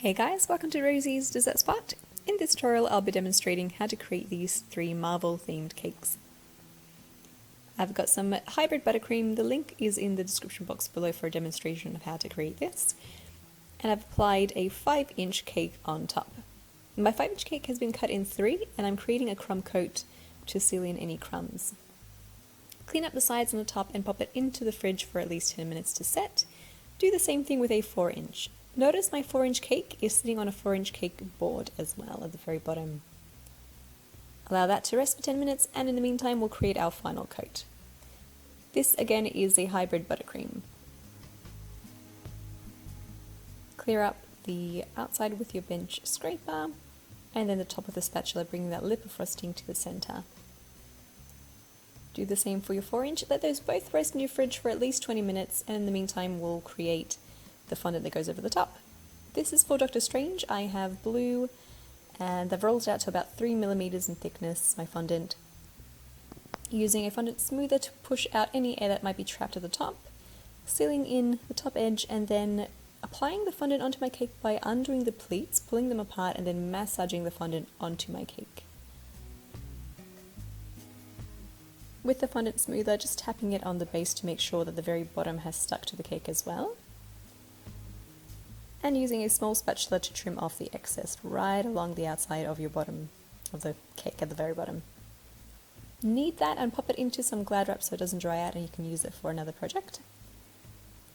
Hey guys, welcome to Rosie's Dessert Spot. In this tutorial I'll be demonstrating how to create these 3 Marvel themed cakes. I've got some hybrid buttercream, the link is in the description box below for a demonstration of how to create this. And I've applied a 5-inch cake on top. My 5-inch cake has been cut in 3 and I'm creating a crumb coat to seal in any crumbs. Clean up the sides and the top and pop it into the fridge for at least 10 minutes to set. Do the same thing with a 4-inch. Notice my 4-inch cake is sitting on a 4-inch cake board as well at the very bottom. Allow that to rest for 10 minutes and in the meantime we'll create our final coat. This again is a hybrid buttercream. Clear up the outside with your bench scraper and then the top of the spatula, bringing that lip of frosting to the center. Do the same for your 4-inch. Let those both rest in your fridge for at least 20 minutes and in the meantime we'll create the fondant that goes over the top. This is for Dr. Strange. I have blue and I've rolled it out to about 3 millimeters in thickness, my fondant. Using a fondant smoother to push out any air that might be trapped at the top, sealing in the top edge and then applying the fondant onto my cake by undoing the pleats, pulling them apart and then massaging the fondant onto my cake. With the fondant smoother, just tapping it on the base to make sure that the very bottom has stuck to the cake as well. And using a small spatula to trim off the excess right along the outside of your bottom of the cake at the very bottom. Knead that and pop it into some Glad wrap so it doesn't dry out and you can use it for another project.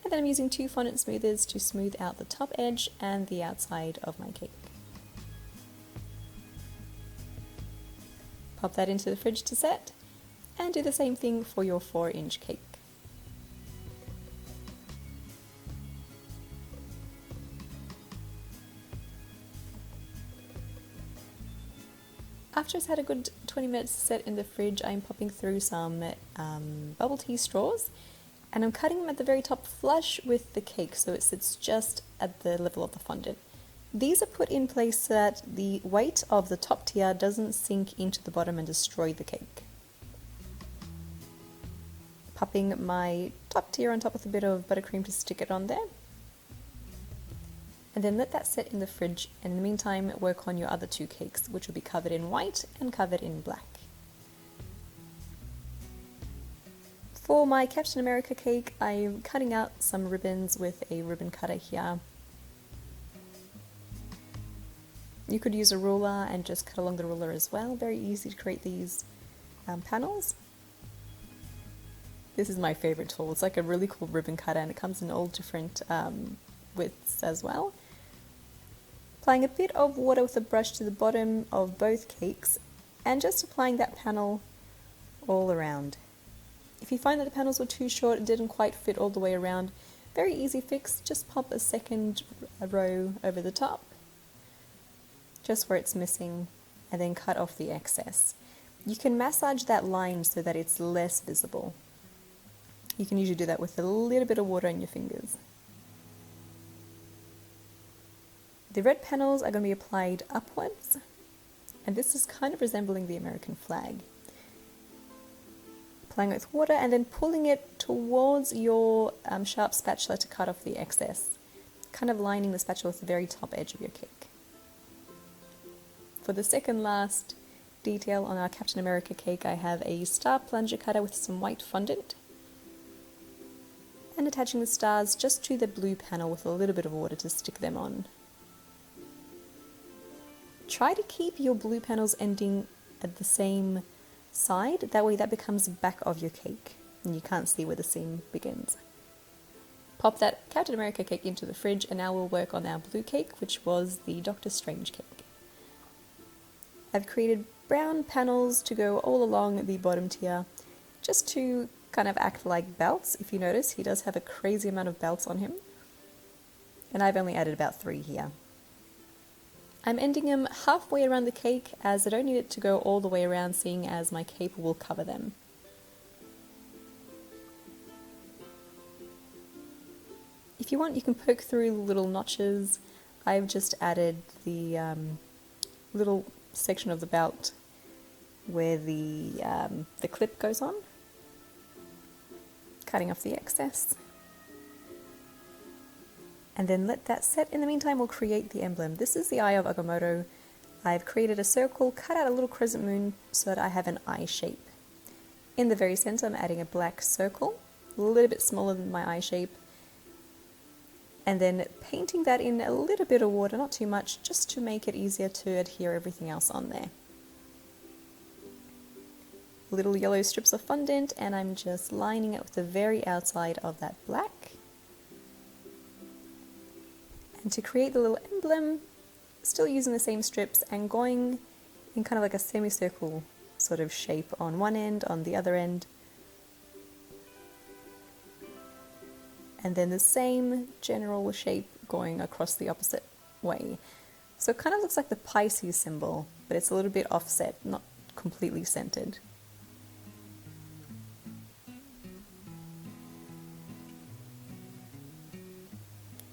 And then I'm using 2 fondant smoothers to smooth out the top edge and the outside of my cake. Pop that into the fridge to set and do the same thing for your 4-inch cake. After it's had a good 20 minutes to set in the fridge, I'm popping through some bubble tea straws and I'm cutting them at the very top flush with the cake so it sits just at the level of the fondant. These are put in place so that the weight of the top tier doesn't sink into the bottom and destroy the cake. Popping my top tier on top with a bit of buttercream to stick it on there. And then let that set in the fridge and in the meantime work on your other 2 cakes, which will be covered in white and covered in black. For my Captain America cake, I'm cutting out some ribbons with a ribbon cutter here. You could use a ruler and just cut along the ruler as well. Very easy to create these panels. This is my favorite tool. It's like a really cool ribbon cutter and it comes in all different widths as well. Applying a bit of water with a brush to the bottom of both cakes and just applying that panel all around. If you find that the panels were too short, it didn't quite fit all the way around, very easy fix, just pop a second row over the top, just where it's missing, and then cut off the excess. You can massage that line so that it's less visible. You can usually do that with a little bit of water on your fingers. The red panels are going to be applied upwards, and this is kind of resembling the American flag. Applying it with water and then pulling it towards your sharp spatula to cut off the excess, kind of lining the spatula with the very top edge of your cake. For the second last detail on our Captain America cake, I have a star plunger cutter with some white fondant and attaching the stars just to the blue panel with a little bit of water to stick them on. Try to keep your blue panels ending at the same side, that way that becomes the back of your cake and you can't see where the seam begins. Pop that Captain America cake into the fridge and now we'll work on our blue cake, which was the Dr. Strange cake. I've created brown panels to go all along the bottom tier just to kind of act like belts. If you notice, he does have a crazy amount of belts on him and I've only added about 3 here. I'm ending them halfway around the cake as I don't need it to go all the way around, seeing as my cape will cover them. If you want, you can poke through little notches. I've just added the little section of the belt where the clip goes on, cutting off the excess. and then let that set. In the meantime, we'll create the emblem. This is the eye of Agamotto. I've created a circle, cut out a little crescent moon so that I have an eye shape. In the very center, I'm adding a black circle, a little bit smaller than my eye shape, and then painting that in a little bit of water, not too much, just to make it easier to adhere everything else on there. Little yellow strips of fondant, and I'm just lining it with the very outside of that black. And to create the little emblem, still using the same strips and going in kind of like a semicircle sort of shape on one end, on the other end. And then the same general shape going across the opposite way. So it kind of looks like the Pisces symbol, but it's a little bit offset, not completely centered.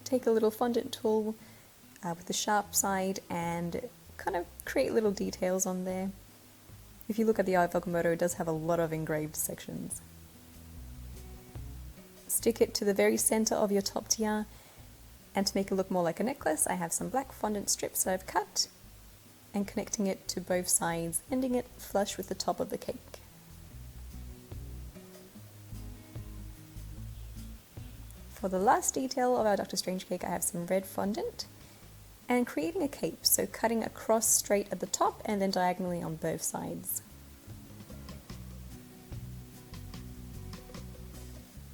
Take a little fondant tool with the sharp side and kind of create little details on there. If you look at the eye of Agamotto, it does have a lot of engraved sections. Stick it to the very center of your top tier, and to make it look more like a necklace, I have some black fondant strips that I've cut and connecting it to both sides, ending it flush with the top of the cake. For the last detail of our Dr. Strange cake, I have some red fondant and creating a cape, so cutting across straight at the top and then diagonally on both sides.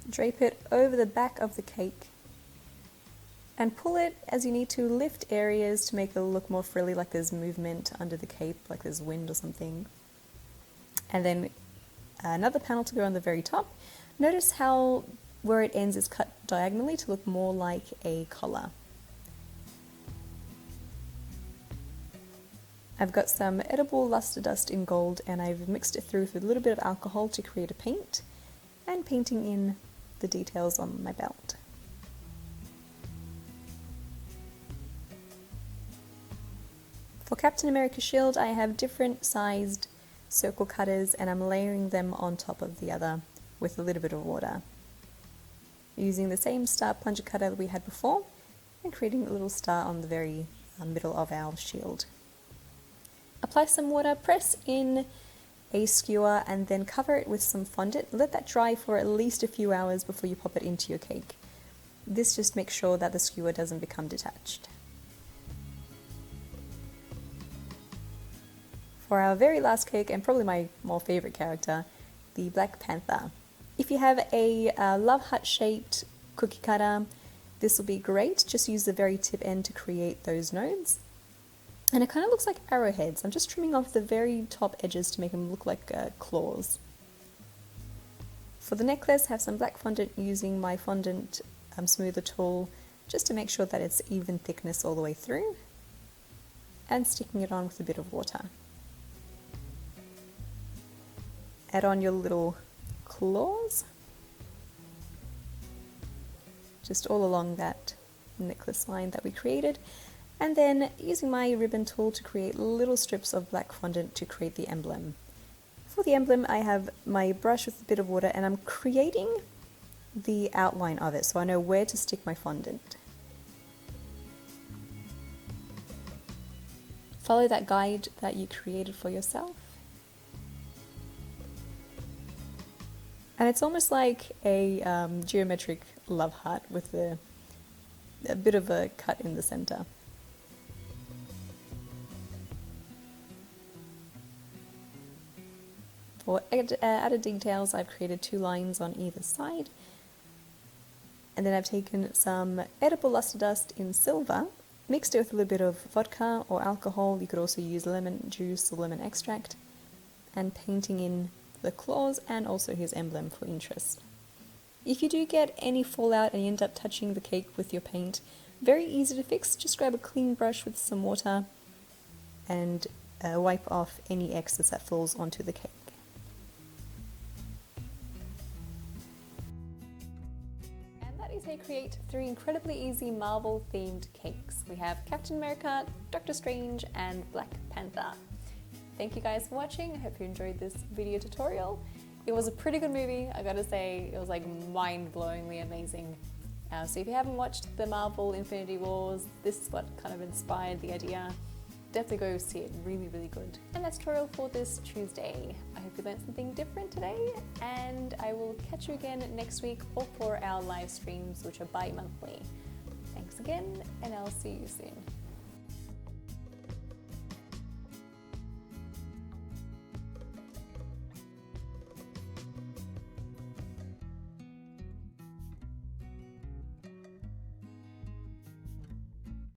Drape it over the back of the cake and pull it as you need to, lift areas to make it look more frilly, like there's movement under the cape, like there's wind or something. And then another panel to go on the very top. Notice how where it ends is cut diagonally to look more like a collar. I've got some edible luster dust in gold and I've mixed it through with a little bit of alcohol to create a paint, and painting in the details on my belt. For Captain America's shield, I have different sized circle cutters and I'm layering them on top of the other with a little bit of water. Using the same star plunger cutter that we had before and creating a little star on the very middle of our shield. Apply some water, press in a skewer and then cover it with some fondant. Let that dry for at least a few hours before you pop it into your cake. This just makes sure that the skewer doesn't become detached. For our very last cake, and probably my more favorite character, the Black Panther. If you have a love heart shaped cookie cutter, this will be great. Just use the very tip end to create those nodes. And it kind of looks like arrowheads. I'm just trimming off the very top edges to make them look like claws. For the necklace, I have some black fondant using my fondant smoother tool just to make sure that it's even thickness all the way through, and sticking it on with a bit of water. Add on your little claws just all along that necklace line that we created, and then using my ribbon tool to create little strips of black fondant to create the emblem. For the emblem, I have my brush with a bit of water and I'm creating the outline of it so I know where to stick my fondant. Follow that guide that you created for yourself. And it's almost like a geometric love heart with a bit of a cut in the center. For added details, I've created 2 lines on either side. And then I've taken some edible luster dust in silver, mixed it with a little bit of vodka or alcohol. You could also use lemon juice or lemon extract, and painting in the claws and also his emblem for interest. If you do get any fallout and you end up touching the cake with your paint, very easy to fix. Just grab a clean brush with some water and wipe off any excess that falls onto the cake. And that is how you create 3 incredibly easy Marvel themed cakes. We have Captain America, Doctor Strange and Black Panther. Thank you guys for watching. I hope you enjoyed this video tutorial. It was a pretty good movie, I gotta say. It was like mind-blowingly amazing. So if you haven't watched the Marvel Infinity Wars, this is what kind of inspired the idea. Definitely go see it, really, really good. And that's tutorial for this Tuesday. I hope you learned something different today, and I will catch you again next week or for our live streams, which are bi-monthly. Thanks again, and I'll see you soon.